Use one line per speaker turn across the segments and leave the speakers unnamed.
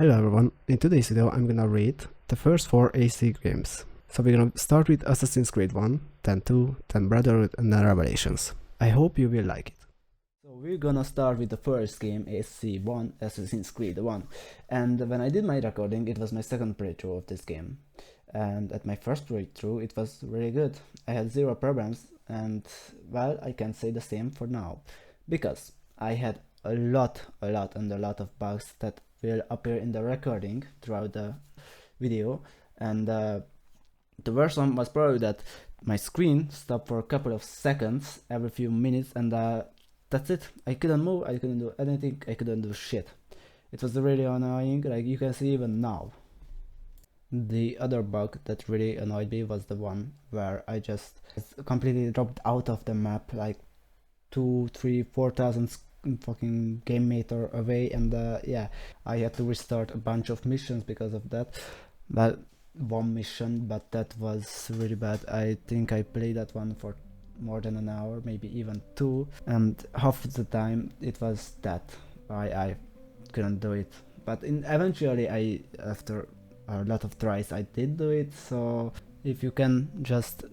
Hello everyone, in today's video I'm gonna read the first 4 AC games. So we're gonna start with Assassin's Creed 1, then 2, then Brotherhood and then Revelations. I hope you will like it.
So we're gonna start with the first game, AC1, Assassin's Creed 1. And when I did my recording, it was my second playthrough of this game. And at my first playthrough, it was really good. I had zero problems, and well, I can say the same for now. Because I had a lot of bugs that will appear in the recording throughout the video. And the worst one was probably that my screen stopped for a couple of seconds every few minutes, and that's it. I couldn't move, I couldn't do anything, I couldn't do shit. It was really annoying, like you can see even now. The other bug that really annoyed me was the one where I just completely dropped out of the map like 2, 3, 4,000 fucking game meter away, and yeah, I had to restart a bunch of missions because of that. Well, one mission, but that was really bad. I think I played that one for more than an hour, maybe even 2, and half the time it was that I couldn't do it. But eventually, after a lot of tries, I did do it. So if you can just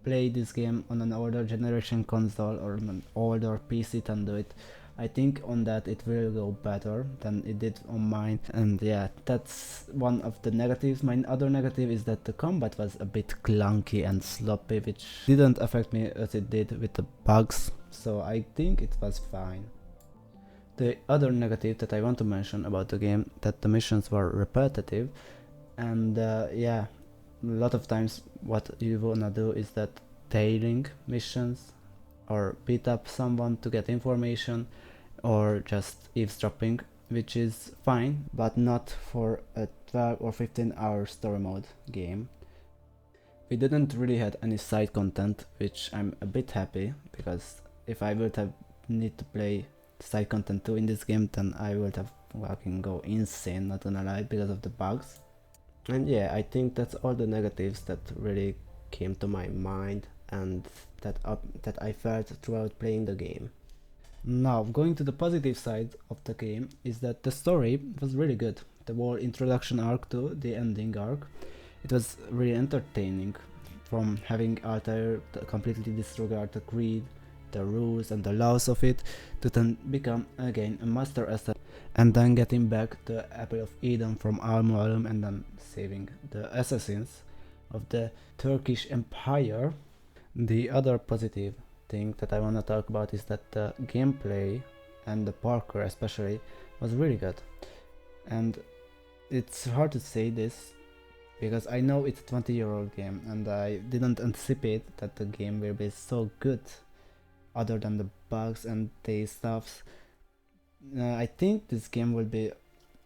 play this game on an older generation console or an older PC and do it, I think on that it will go better than it did on mine. And yeah, that's one of the negatives. My other negative is that the combat was a bit clunky and sloppy, which didn't affect me as it did with the bugs, so I think it was fine. The other negative that I want to mention about the game, that the missions were repetitive, and yeah, a lot of times what you wanna do is that tailing missions, or beat up someone to get information, or just eavesdropping, which is fine, but not for a 12 or 15-hour story mode game. We didn't really had any side content, which I'm a bit happy, because if I would have need to play side content too in this game, then I would have fucking go insane, not gonna lie, because of the bugs. And yeah, I think that's all the negatives that really came to my mind and that I felt throughout playing the game. Now, going to the positive side of the game is that the story was really good. The whole introduction arc to the ending arc, it was really entertaining. From having Altair completely disregard the creed, the rules and the laws of it, to then become again a master assassin, and then getting back the Apple of Eden from Al-Mualim, and then saving the assassins of the Turkish Empire. The other positive thing that I want to talk about is that the gameplay and the parkour especially was really good. And it's hard to say this because I know it's a 20-year-old game, and I didn't anticipate that the game will be so good other than the bugs and the stuffs. I think this game will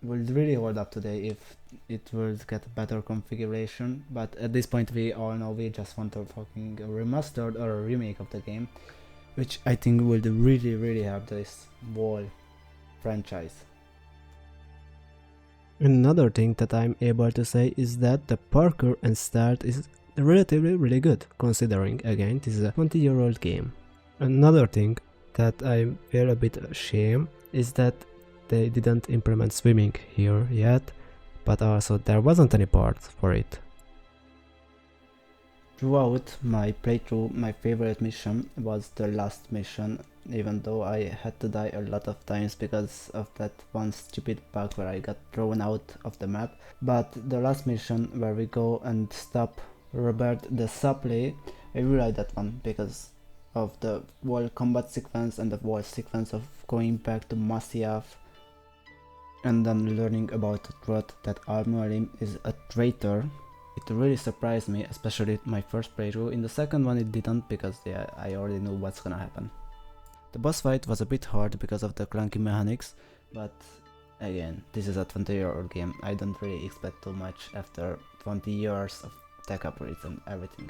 really hold up today if it will get better configuration, but at this point we all know we just want a fucking remastered or a remake of the game, which I think will really help this whole franchise.
Another thing that I'm able to say is that the parkour and start is relatively really good, considering again this is a 20-year-old game. Another thing that I feel a bit ashamed is that they didn't implement swimming here yet, but also there wasn't any part for it.
Throughout my playthrough, my favorite mission was the last mission, even though I had to die a lot of times because of that one stupid bug where I got thrown out of the map. But the last mission where we go and stop Robert the Supply, I really like that one because of the whole combat sequence and the whole sequence of going back to Masyaf and then learning about the truth that Al-Mualim is a traitor. It really surprised me, especially my first playthrough. In the second one it didn't, because yeah, I already knew what's gonna happen. The boss fight was a bit hard because of the clunky mechanics, but again, this is a 20-year-old game. I don't really expect too much after 20 years of tech upgrades and everything.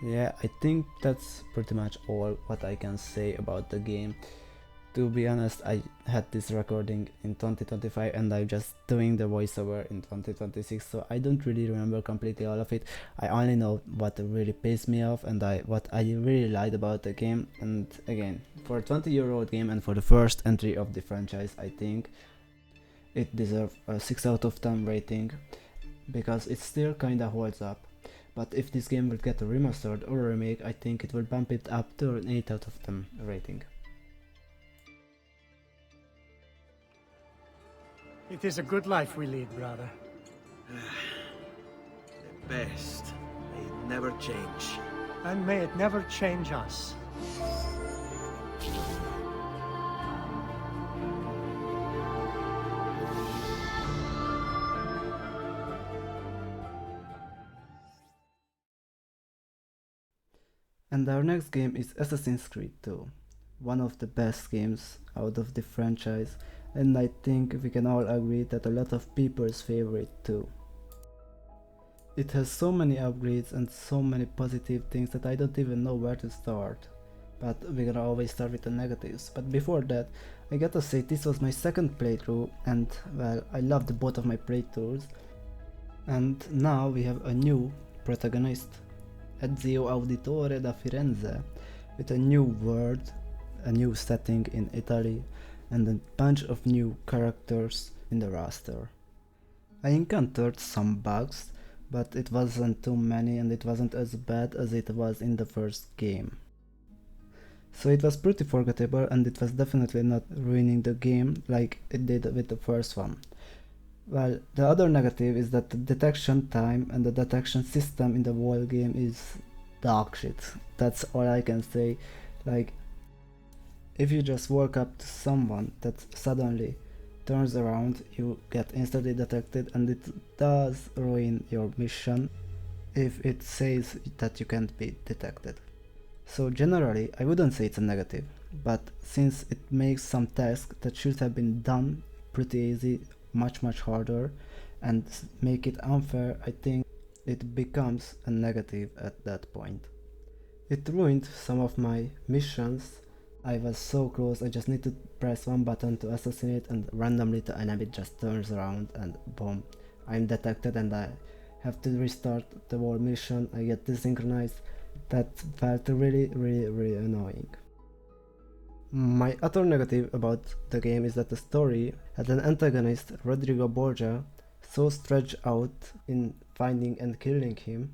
Yeah, I think that's pretty much all what I can say about the game. To be honest, I had this recording in 2025 and I'm just doing the voiceover in 2026, so I don't really remember completely all of it. I only know what really pissed me off and what I really liked about the game. And again, for a 20-year-old game and for the first entry of the franchise, I think it deserves a 6 out of 10 rating because it still kinda holds up. But if this game will get a remastered or a remake, I think it will bump it up to an 8 out of 10 rating.
It is a good life we lead, brother.
The best. May it never change.
And may it never change us.
And our next game is Assassin's Creed 2, one of the best games out of the franchise, and I think we can all agree that a lot of people's favorite too. It has so many upgrades and so many positive things that I don't even know where to start. But we're gonna always start with the negatives. But before that, I gotta say this was my second playthrough, and well, I loved both of my playthroughs. And now we have a new protagonist, Ezio Auditore da Firenze, with a new world, a new setting in Italy, and a bunch of new characters in the roster. I encountered some bugs, but it wasn't too many and it wasn't as bad as it was in the first game. So it was pretty forgettable and it was definitely not ruining the game like it did with the first one. Well, the other negative is that the detection time and the detection system in the whole game is dog shit. That's all I can say. Like, if you just walk up to someone that suddenly turns around, you get instantly detected, and it does ruin your mission if it says that you can't be detected. So generally, I wouldn't say it's a negative, but since it makes some tasks that should have been done pretty easy much harder and make it unfair, I think it becomes a negative at that point. It ruined some of my missions. I was so close, I just need to press one button to assassinate and randomly the enemy just turns around and boom, I'm detected and I have to restart the whole mission. I get desynchronized. That felt really annoying. My other negative about the game is that the story had an antagonist, Rodrigo Borgia, so stretched out in finding and killing him,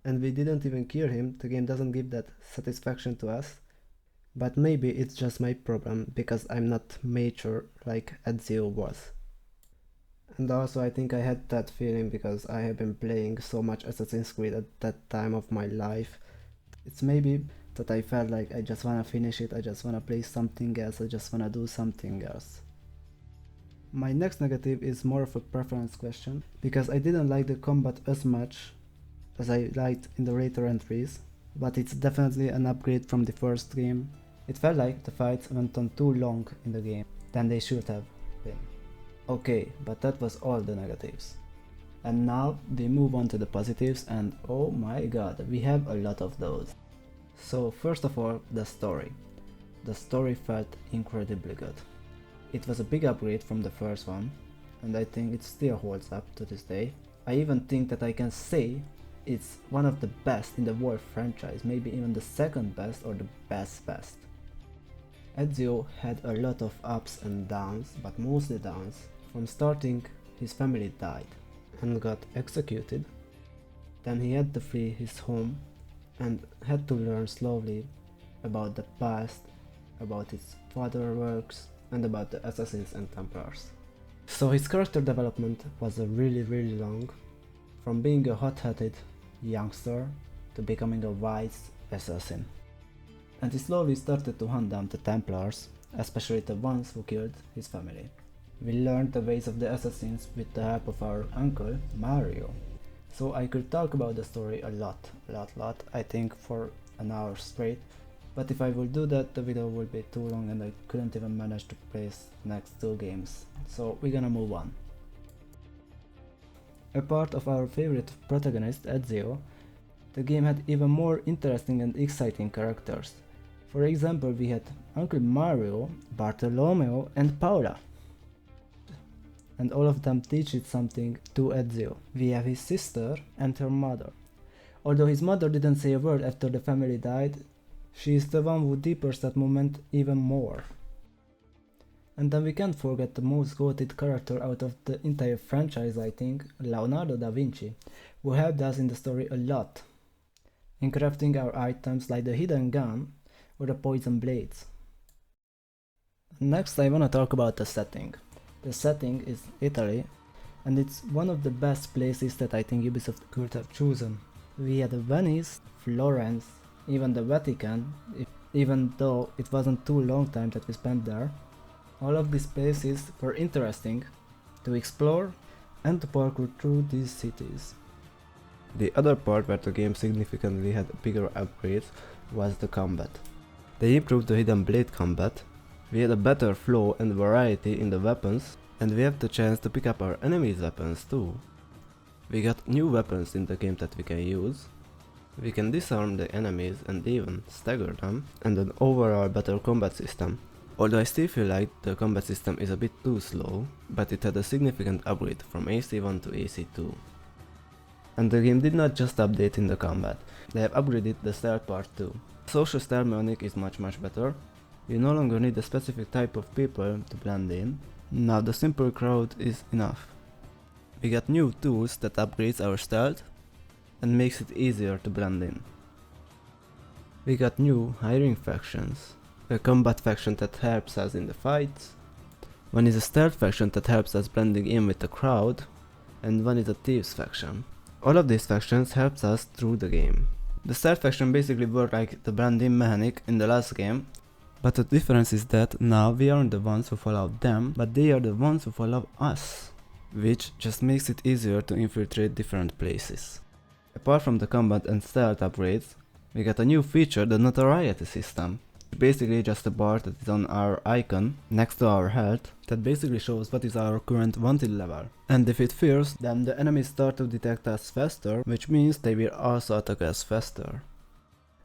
and we didn't even kill him. The game doesn't give that satisfaction to us, but maybe it's just my problem because I'm not mature like Ezio was. And also I think I had that feeling because I have been playing so much Assassin's Creed at that time of my life. It's maybe that I felt like I just wanna finish it, I just wanna play something else, I just wanna do something else. My next negative is more of a preference question, because I didn't like the combat as much as I liked in the later entries, but it's definitely an upgrade from the first game. It felt like the fights went on too long in the game than they should have been. Okay, but that was all the negatives. And now we move on to the positives, and oh my god, we have a lot of those. So first of all, the story. The story felt incredibly good. It was a big upgrade from the first one, and I think it still holds up to this day. I even think that I can say it's one of the best in the whole franchise, maybe even the second best or the best. Ezio had a lot of ups and downs, but mostly downs. From starting, his family died and got executed. Then he had to flee his home and had to learn slowly about the past, about his father's works, and about the assassins and templars. So his character development was really long, from being a hot-headed youngster to becoming a wise assassin. And he slowly started to hunt down the templars, especially the ones who killed his family. We learned the ways of the assassins with the help of our uncle Mario. So I could talk about the story a lot, I think for an hour straight, but if I will do that, the video will be too long and I couldn't even manage to play the next two games, so we're gonna move on. Apart of our favorite protagonist Ezio, the game had even more interesting and exciting characters. For example, we had Uncle Mario, Bartolomeo and Paula. And all of them teach it something to Ezio. We have his sister and her mother. Although his mother didn't say a word after the family died, she is the one who deepers that moment even more. And then we can't forget the most goated character out of the entire franchise, I think, Leonardo da Vinci, who helped us in the story a lot, in crafting our items like the hidden gun or the poison blades. Next I wanna talk about the setting. The setting is Italy, and it's one of the best places that I think Ubisoft could have chosen. We had Venice, Florence, even the Vatican, even though it wasn't too long time that we spent there. All of these places were interesting to explore and to parkour through these cities.
The other part where the game significantly had bigger upgrades was the combat. They improved the hidden blade combat, we had a better flow and variety in the weapons, and we have the chance to pick up our enemies' weapons too. We got new weapons in the game that we can use, we can disarm the enemies and even stagger them, and an overall better combat system. Although I still feel like the combat system is a bit too slow, but it had a significant upgrade from AC1 to AC2. And the game did not just update in the combat, they have upgraded the stealth part too. Social stealth mechanic is much better. You no longer need a specific type of people to blend in, now the simple crowd is enough. We got new tools that upgrades our stealth and makes it easier to blend in. We got new hiring factions, a combat faction that helps us in the fights, one is a stealth faction that helps us blending in with the crowd, and one is a thieves faction. All of these factions helps us through the game. The stealth faction basically worked like the blend-in mechanic in the last game, but the difference is that now we aren't the ones who follow them, but they are the ones who follow us, which just makes it easier to infiltrate different places. Apart from the combat and stealth upgrades, we got a new feature, the notoriety system. Basically just a bar that is on our icon next to our health that basically shows what is our current wanted level. And if it fills, then the enemies start to detect us faster, which means they will also attack us faster.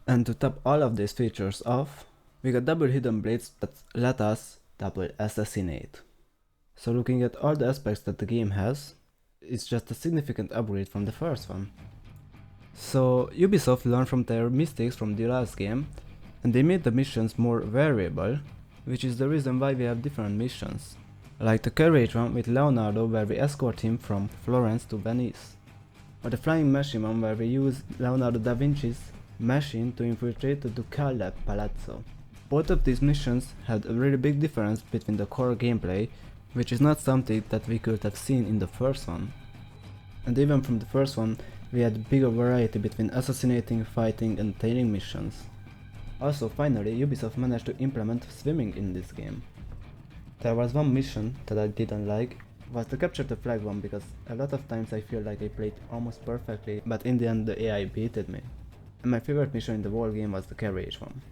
And to top all of these features off, we got double hidden blades that let us double assassinate. So looking at all the aspects that the game has, it's just a significant upgrade from the first one. So Ubisoft learned from their mistakes from the last game, and they made the missions more variable, which is the reason why we have different missions. Like the carriage one with Leonardo where we escort him from Florence to Venice. Or the flying machine one where we use Leonardo da Vinci's machine to infiltrate the Ducale Palazzo. Both of these missions had a really big difference between the core gameplay, which is not something that we could have seen in the first one. And even from the first one, we had bigger variety between assassinating, fighting and tailing missions. Also, finally, Ubisoft managed to implement swimming in this game. There was one mission that I didn't like, was the capture the flag one, because a lot of times I feel like I played almost perfectly, but in the end the AI beated me. And my favorite mission in the whole game was the carriage one.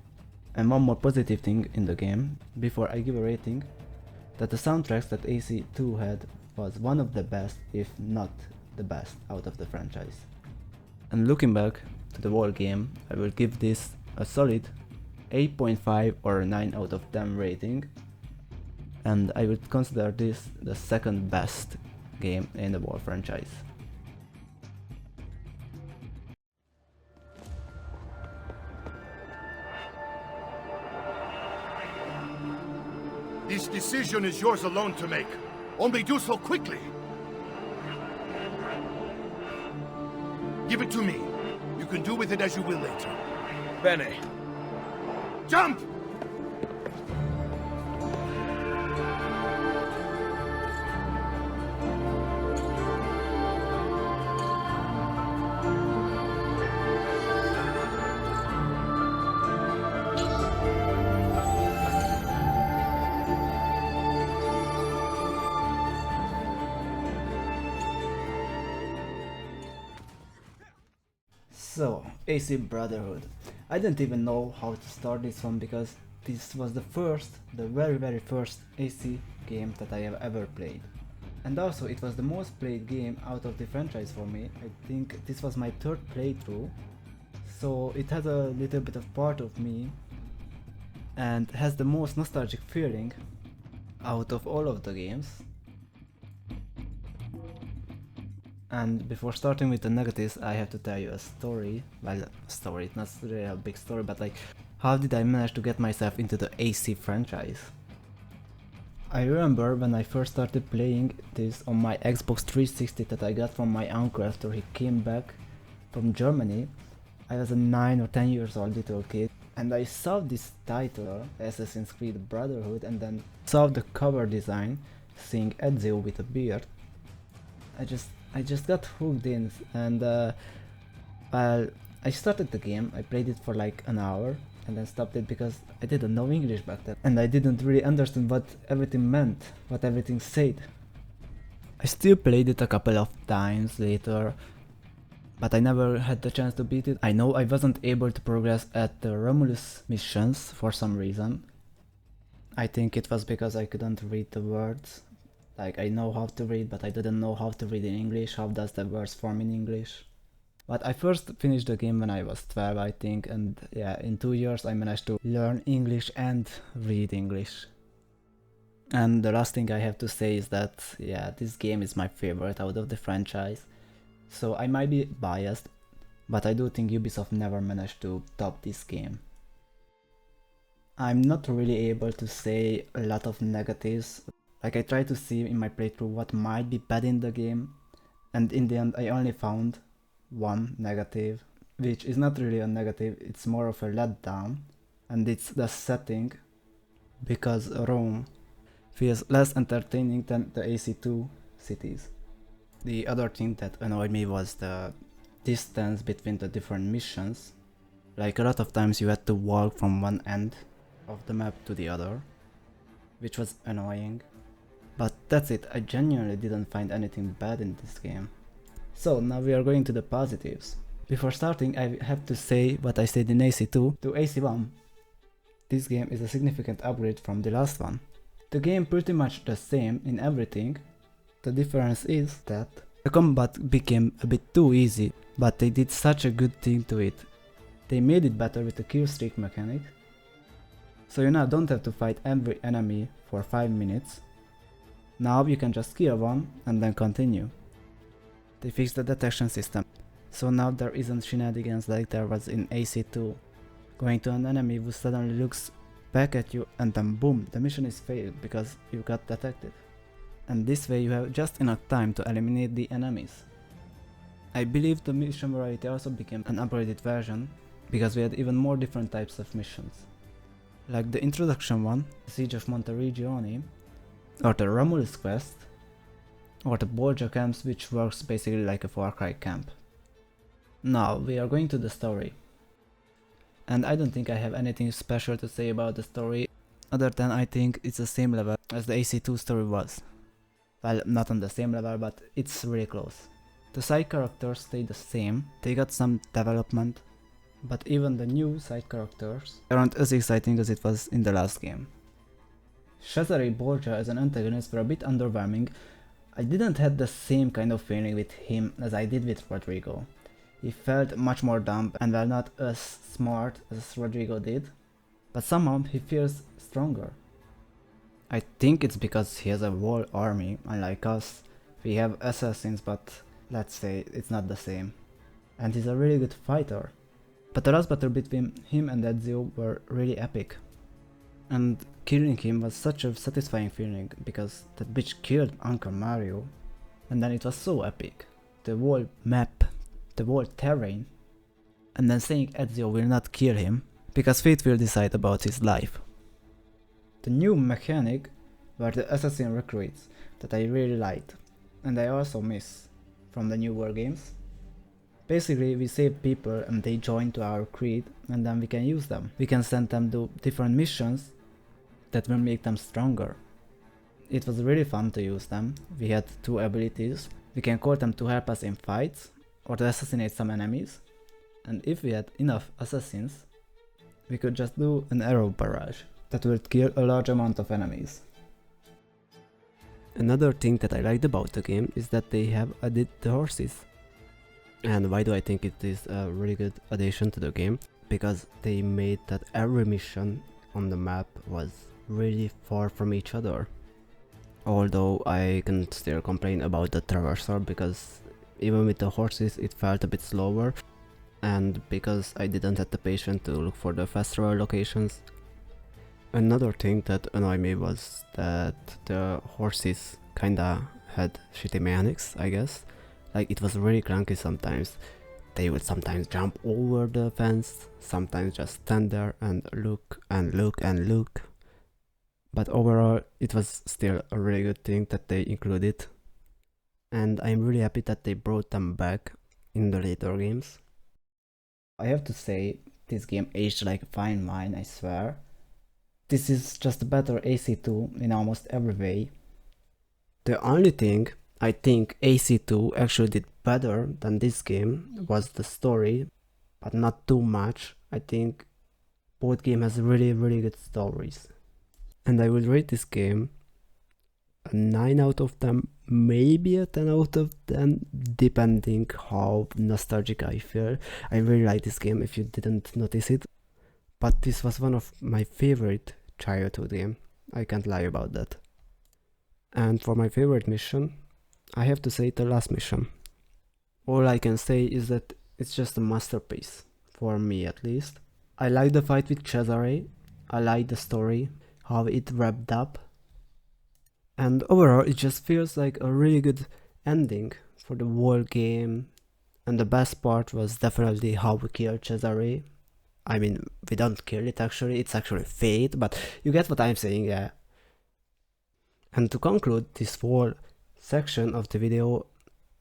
And one more positive thing in the game, before I give a rating, that the soundtracks that AC2 had was one of the best, if not the best, out of the franchise. And looking back to the whole game, I will give this a solid 8.5 or 9 out of 10 rating, and I would consider this the second best game in the whole franchise.
This decision is yours alone to make. Only do so quickly. Give it to me. You can do with it as you will later.
Bene.
Jump!
So, AC Brotherhood. I didn't even know how to start this one because this was the very first AC game that I have ever played. And also it was the most played game out of the franchise for me. I think this was my third playthrough, so it has a little bit of part of me and has the most nostalgic feeling out of all of the games. And before starting with the negatives, I have to tell you a story. Well, a story, it's not really a big story, but like, how did I manage to get myself into the AC franchise? I remember when I first started playing this on my Xbox 360 that I got from my uncle after he came back from Germany. I was a 9 or 10 years old little kid, and I saw this title, Assassin's Creed Brotherhood, and then saw the cover design, seeing Ezio with a beard. I just got hooked in, and well, I started the game. I played it for like an hour and then stopped it because I didn't know English back then, and I didn't really understand what everything meant, what everything said. I still played it a couple of times later, but I never had the chance to beat it. I know I wasn't able to progress at the Romulus missions for some reason. I think it was because I couldn't read the words. Like, I know how to read, but I didn't know how to read in English. How does the words form in English? But I first finished the game when I was 12, I think, and yeah, in 2 years I managed to learn English and read English. And the last thing I have to say is that, yeah, this game is my favorite out of the franchise. So I might be biased, but I do think Ubisoft never managed to top this game. I'm not really able to say a lot of negatives. Like, I tried to see in my playthrough what might be bad in the game, and in the end I only found one negative, which is not really a negative, it's more of a letdown, and it's the setting, because Rome feels less entertaining than the AC2 cities. The other thing that annoyed me was the distance between the different missions. Like, a lot of times you had to walk from one end of the map to the other, which was annoying. But that's it, I genuinely didn't find anything bad in this game. So now we are going to the positives. Before starting, I have to say what I said in AC2 to AC1. This game is a significant upgrade from the last one. The game pretty much the same in everything. The difference is that the combat became a bit too easy, but they did such a good thing to it. They made it better with the kill streak mechanic. So you now don't have to fight every enemy for 5 minutes. Now you can just kill one and then continue. They fixed the detection system, so now there isn't shenanigans like there was in AC2. Going to an enemy who suddenly looks back at you and then boom, the mission is failed because you got detected. And this way you have just enough time to eliminate the enemies. I believe the mission variety also became an upgraded version, because we had even more different types of missions. Like the introduction one, Siege of Monteregione, or the Romulus quest, or the Borgia camps, which works basically like a Far Cry camp. Now we are going to the story. And I don't think I have anything special to say about the story, other than I think it's the same level as the AC2 story was. Well, not on the same level, but it's really close. The side characters stay the same, they got some development, but even the new side characters aren't as exciting as it was in the last game. Cesare Borgia as an antagonist were a bit underwhelming. I didn't have the same kind of feeling with him as I did with Rodrigo. He felt much more dumb and well, not as smart as Rodrigo did, but somehow he feels stronger. I think it's because he has a whole army, unlike us. We have assassins, but let's say it's not the same. And he's a really good fighter. But the last battle between him and Ezio were really epic. And killing him was such a satisfying feeling, because that bitch killed Uncle Mario, and then it was so epic. The whole map, the whole terrain, and then saying Ezio will not kill him, because fate will decide about his life. The new mechanic were the assassin recruits that I really liked, and I also miss from the new war games. Basically, we save people and they join to our creed, and then we can use them. We can send them to different missions that will make them stronger. It was really fun to use them. We had 2 abilities. We can call them to help us in fights or to assassinate some enemies. And if we had enough assassins, we could just do an arrow barrage that would kill a large amount of enemies.
Another thing that I liked about the game is that they have added the horses. And why do I think it is a really good addition to the game? Because they made that every mission on the map was really far from each other. Although I can still complain about the traversal, because even with the horses it felt a bit slower, and because I didn't have the patience to look for the fast travel locations. Another thing that annoyed me was that the horses kinda had shitty mechanics, I guess. Like, it was really clunky sometimes. They would sometimes jump over the fence, sometimes just stand there and look and look and look. But overall, it was still a really good thing that they included. And I'm really happy that they brought them back in the later games.
I have to say, this game aged like a fine wine, I swear. This is just a better AC2 in almost every way.
The only thing I think AC2 actually did better than this game was the story, but not too much. I think both game has really good stories. And I will rate this game a 9 out of 10, maybe a 10 out of 10, depending how nostalgic I feel. I really like this game if you didn't notice it, but this was one of my favorite childhood game. I can't lie about that. And for my favorite mission, I have to say the last mission. All I can say is that it's just a masterpiece, for me at least. I like the fight with Cesare, I like the story, how it wrapped up, and overall it just feels like a really good ending for the whole game. And the best part was definitely how we killed Cesare. I mean, we don't kill it actually, it's actually fate, but you get what I'm saying, yeah. And to conclude this whole section of the video,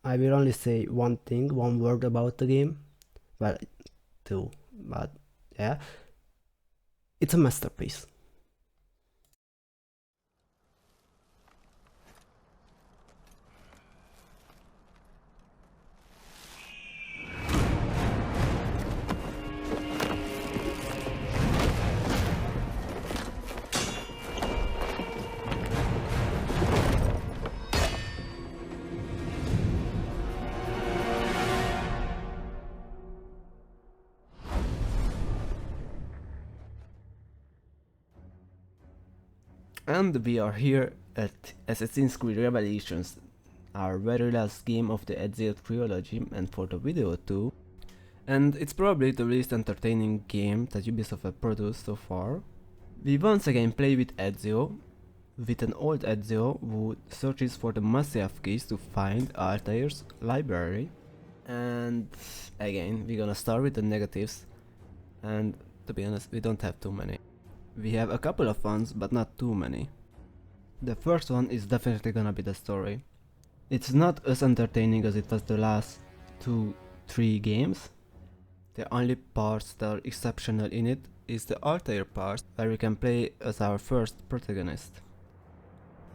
I will only say one thing, one word about the game. Well, two, but yeah. It's a masterpiece. And we are here at Assassin's Creed Revelations, our very last game of the Ezio trilogy and for the video too. And it's probably the least entertaining game that Ubisoft have produced so far. We once again play with Ezio, with an old Ezio who searches for the must-have keys to find Altair's library. And again, we're gonna start with the negatives, and to be honest, we don't have too many. We have a couple of ones, but not too many. The first one is definitely gonna be the story. It's not as entertaining as it was the last 2-3 games. The only parts that are exceptional in it is the Altair part, where we can play as our first protagonist.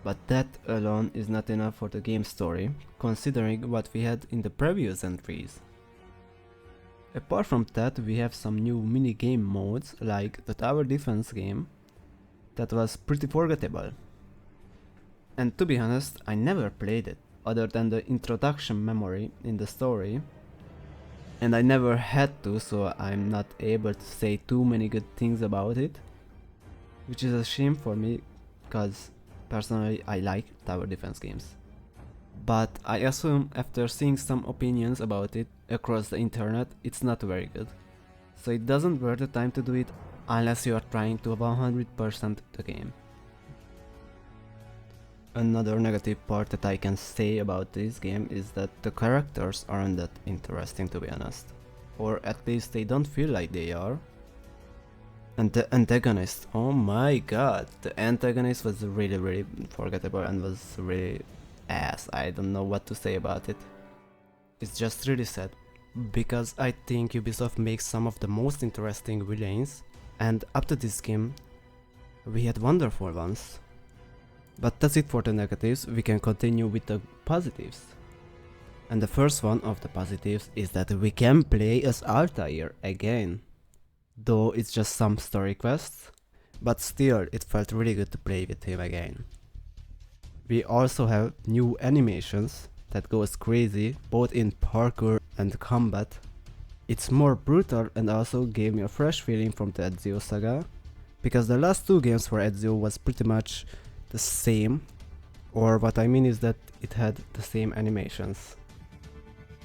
But that alone is not enough for the game story, considering what we had in the previous entries. Apart from that, we have some new mini-game modes, like the tower defense game, that was pretty forgettable. And to be honest, I never played it, other than the introduction memory in the story, and I never had to, so I'm not able to say too many good things about it, which is a shame for me, cause personally I like tower defense games. But I assume after seeing some opinions about it across the internet, it's not very good. So it doesn't worth the time to do it unless you are trying to 100% the game. Another negative part that I can say about this game is that the characters aren't that interesting, to be honest. Or at least they don't feel like they are. And the antagonist, oh my god, the antagonist was really forgettable and was really ass. I don't know what to say about it. It's just really sad, because I think Ubisoft makes some of the most interesting villains, and up to this game we had wonderful ones. But that's it for the negatives. We can continue with the positives. And the first one of the positives is that we can play as Altair again. Though it's just some story quests, but still it felt really good to play with him again. We also have new animations that goes crazy both in parkour and combat. It's more brutal and also gave me a fresh feeling from the Ezio saga, because the last two games for Ezio was pretty much the same, or what I mean is that it had the same animations.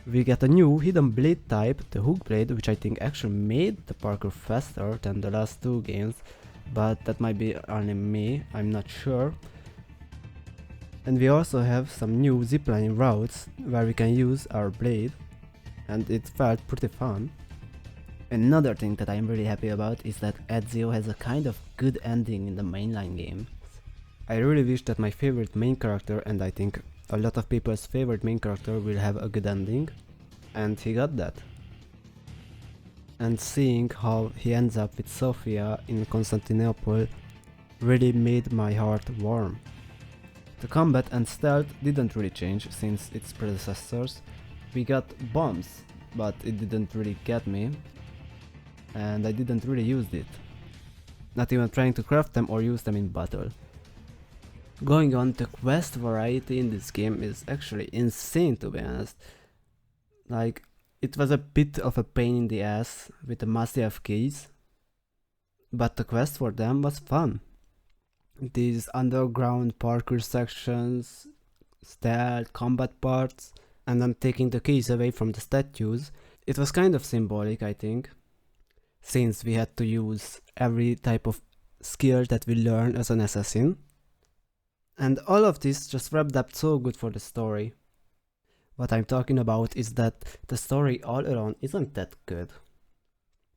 We get a new hidden blade type, the hook blade, which I think actually made the parkour faster than the last two games,
but that might be only me, I'm not sure. And we also have some new ziplining routes where we can use our blade, and it felt pretty fun. Another thing that I'm really happy about is that Ezio has a kind of good ending in the mainline game. I really wish that my favorite main character, and I think a lot of people's favorite main character, will have a good ending, and he got that. And seeing how he ends up with Sofia in Constantinople really made my heart warm. The combat and stealth didn't really change since its predecessors. We got bombs, but it didn't really get me, and I didn't really use it. Not even trying to craft them or use them in battle. Going on, the quest variety in this game is actually insane, to be honest. Like, it was a bit of a pain in the ass with the massive keys, but the quest for them was fun. These underground parkour sections, stealth, combat parts, and then taking the keys away from the statues. It was kind of symbolic, I think, since we had to use every type of skill that we learn as an assassin. And all of this just wrapped up so good for the story. What I'm talking about is that the story all around isn't that good,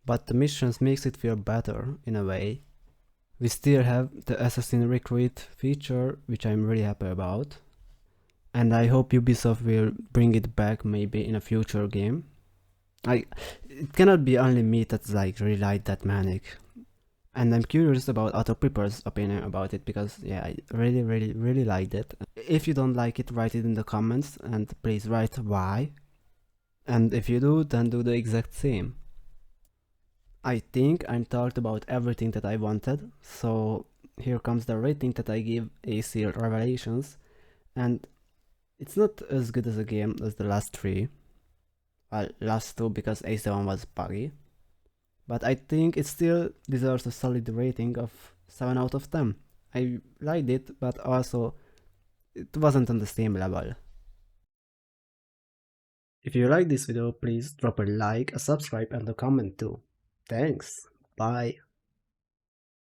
but the missions makes it feel better in a way. We still have the assassin recruit feature, which I'm really happy about, and I hope Ubisoft will bring it back maybe in a future game. It cannot be only me that's like really like that mechanic. And I'm curious about other people's opinion about it, because yeah, I really liked it. If you don't like it, write it in the comments, and please write why. And if you do, then do the exact same. I think I'm talked about everything that I wanted, so here comes the rating that I give AC Revelations, and it's not as good as a game as the last three. Well, last two because AC1 was buggy. But I think it still deserves a solid rating of 7 out of 10. I liked it, but also it wasn't on the same level. If you like this video, please drop a like, a subscribe and a comment too. Thanks, bye.